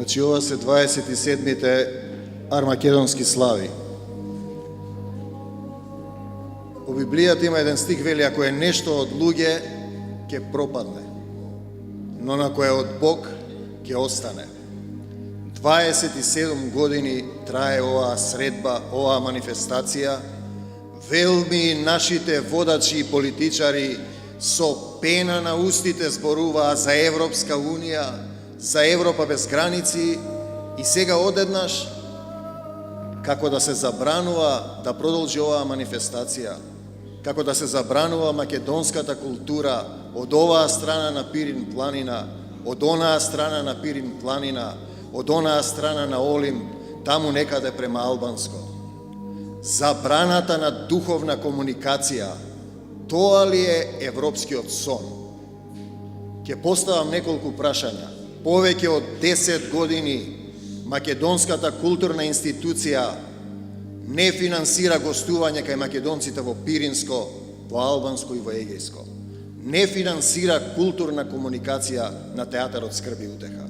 Значи, ова се 27-те армакедонски слави. Во Библијата има еден стих, вели, ако е нешто од луѓе, ќе пропадне, но ако е од Бог, ќе остане. 27 години трае оваа средба, оваа манифестација. Велми нашите водачи и политичари со пена на устите зборуваа за Европска Унија, за Европа без граници, и сега одеднаш, како да се забранува да продолжи оваа манифестација, како да се забранува македонската култура од оваа страна на Пирин планина, од онаа страна на Пирин планина, од онаа страна на Олим, таму некаде према Албанско. Забраната на духовна комуникација, тоа ли е европскиот сон? Ќе поставам неколку прашања. Повеќе од 10 години македонската културна институција не финансира гостување кај македонците во Пиринско, во Албанско и во Егејско. Не финансира културна комуникација на театарот Скрби и утеха.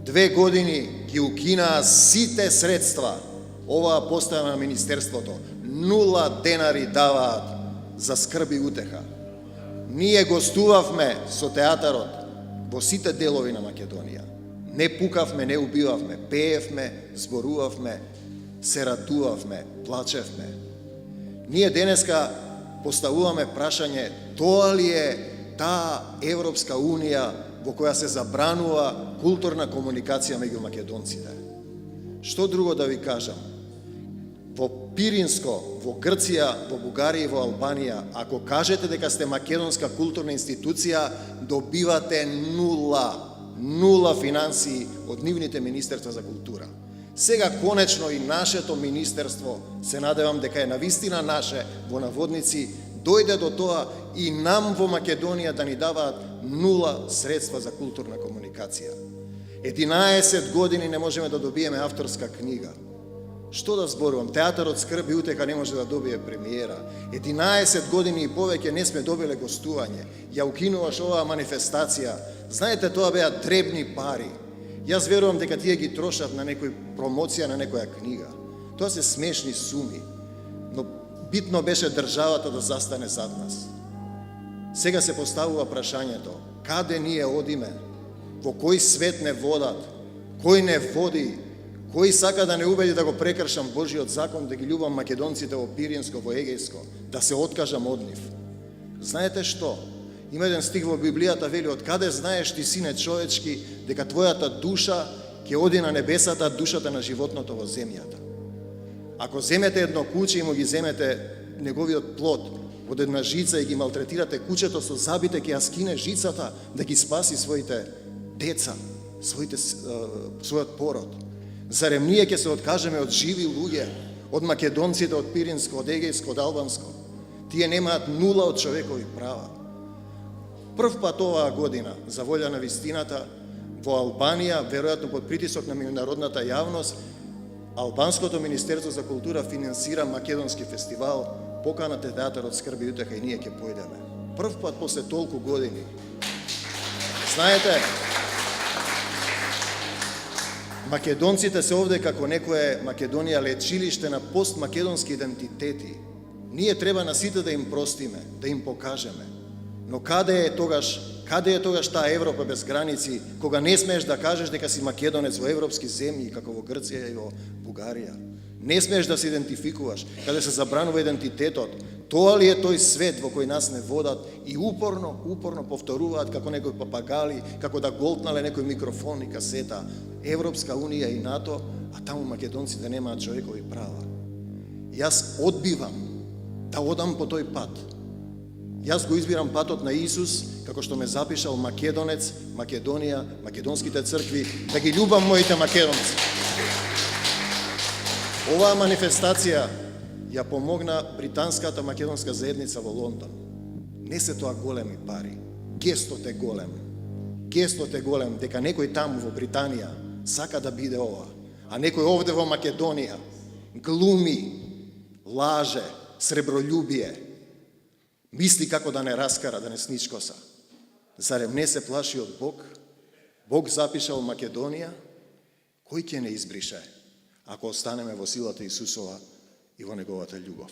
2 години ги укинаа сите средства. Оваа постава на Министерството. 0 денари даваат за Скрби и утеха. Ние гостувавме со театарот во сите делови на Македонија. Не пукавме, не убивавме, пеевме, зборувавме, се радувавме, плачевме. Ние денеска поставуваме прашање, тоа ли е таа Европска Унија во која се забранува културна комуникација меѓу македонците? Што друго да ви кажам? Во Пиринско, во Грција, во Бугарија и во Албанија, ако кажете дека сте македонска културна институција, добивате нула финансии од нивните министерства за култура. Сега конечно и нашето министерство, се надевам дека е навистина наше, во наводници, дојде до тоа и нам во Македонија да ни даваат 0 средства за културна комуникација. 11 години не можеме да добиеме авторска книга. Што да зборувам? Театарот Скрби и утеха не може да добие премиера. 11 години и повеќе не сме добиле гостување. Ја укинуваш оваа манифестација. Знаете, тоа беа дребни пари. Јас верувам дека тие ги трошат на некој промоција на некоја книга. Тоа се смешни суми. Но битно беше државата да застане зад нас. Сега се поставува прашањето, каде ние одиме? Во кој свет не водат? Кој не води? Кој сака да не убеди да го прекршам Божиот закон, да ги љубам македонците во Пиринско, во Егејско, да се откажам од нив? Знаете што? Има еден стих во Библијата, вели, од каде знаеш ти, сине човечки, дека твојата душа ќе оди на небесата, душата на животното во земјата? Ако земете едно куче и му ги земете неговиот плод од една жица и ги малтретирате кучето со забите, ќе ја скине жицата да ги спаси своите деца, својот пород. Зарем ние ќе се откажеме од живи луѓе, од македонците, од Пиринско, од Егејско, од Албанско? Тие немаат 0 од човекови права. Прв пат оваа година, за волја на вистината, во Албанија, веројатно под притисок на меѓународната јавност, Албанското Министерство за култура финансира македонски фестивал, поканата театарот Скрби и утеха, и ние ќе појдеме. Прв пат после толку години. Знаете, македонците се овде како некое Македонија лечилиште на постмакедонски идентитети. Ние треба на сите да им простиме, да им покажеме. Но каде е тогаш таа Европа без граници, кога не смееш да кажеш дека си македонец во европски земји, како во Грција и во Бугарија? Не смееш да се идентификуваш, каде се забранува идентитетот. Тоа ли е тој свет во кој нас не водат и упорно повторуваат како некои папагали, како да голтнале некој микрофон и касета, Европска Унија и НАТО, а таму македонците немаат човекови права. Јас одбивам да одам по тој пат. Јас го избирам патот на Исус, како што ме запишал македонец, Македонија, македонските цркви, да ги љубам моите македонци. Оваа манифестација ја помогна британската македонска заедница во Лондон. Не се тоа големи пари. Гестот е голем. Гестот е голем дека некој таму во Британија сака да биде ова, а некој овде во Македонија глуми, лаже, сребролюбие, мисли како да не раскара, да не сничкоса. Зарем не се плаши од Бог? Бог запишал Македонија Кој ќе не избрише, ако останеме во силата Исусова и во неговата љубов?